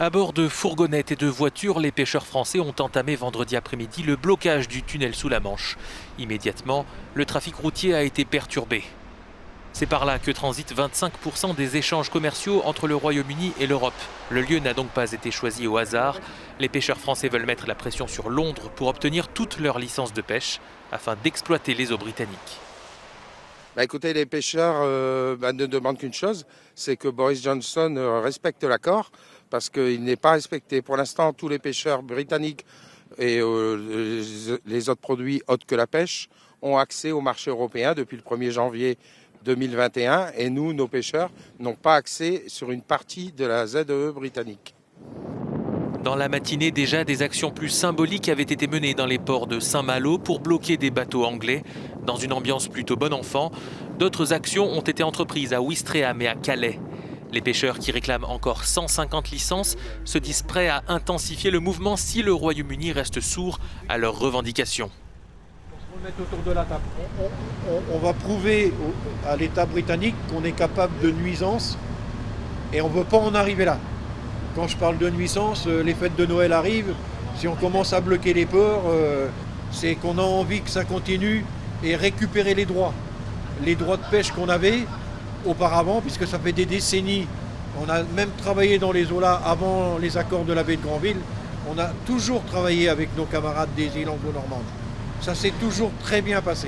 À bord de fourgonnettes et de voitures, les pêcheurs français ont entamé vendredi après-midi le blocage du tunnel sous la Manche. Immédiatement, le trafic routier a été perturbé. C'est par là que transitent 25% des échanges commerciaux entre le Royaume-Uni et l'Europe. Le lieu n'a donc pas été choisi au hasard. Les pêcheurs français veulent mettre la pression sur Londres pour obtenir toutes leurs licences de pêche afin d'exploiter les eaux britanniques. Écoutez, les pêcheurs ne demandent qu'une chose, c'est que Boris Johnson respecte l'accord, parce qu'il n'est pas respecté. Pour l'instant, tous les pêcheurs britanniques et les autres produits autres que la pêche ont accès au marché européen depuis le 1er janvier 2021, et nous, nos pêcheurs, n'ont pas accès sur une partie de la ZEE britannique. Dans la matinée, déjà, des actions plus symboliques avaient été menées dans les ports de Saint-Malo pour bloquer des bateaux anglais. Dans une ambiance plutôt bon enfant, d'autres actions ont été entreprises à Ouistreham et à Calais. Les pêcheurs qui réclament encore 150 licences se disent prêts à intensifier le mouvement si le Royaume-Uni reste sourd à leurs revendications. On va prouver à l'État britannique qu'on est capable de nuisance et on ne veut pas en arriver là. Quand je parle de nuisance, les fêtes de Noël arrivent, si on commence à bloquer les ports, c'est qu'on a envie que ça continue et récupérer les droits de pêche qu'on avait auparavant, puisque ça fait des décennies. On a même travaillé dans les eaux là avant les accords de la baie de Granville. On a toujours travaillé avec nos camarades des îles anglo-normandes. Ça s'est toujours très bien passé.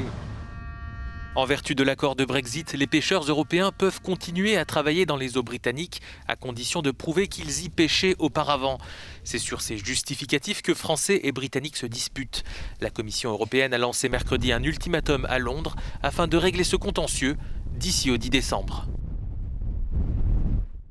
En vertu de l'accord de Brexit, les pêcheurs européens peuvent continuer à travailler dans les eaux britanniques à condition de prouver qu'ils y pêchaient auparavant. C'est sur ces justificatifs que Français et Britanniques se disputent. La Commission européenne a lancé mercredi un ultimatum à Londres afin de régler ce contentieux d'ici au 10 décembre.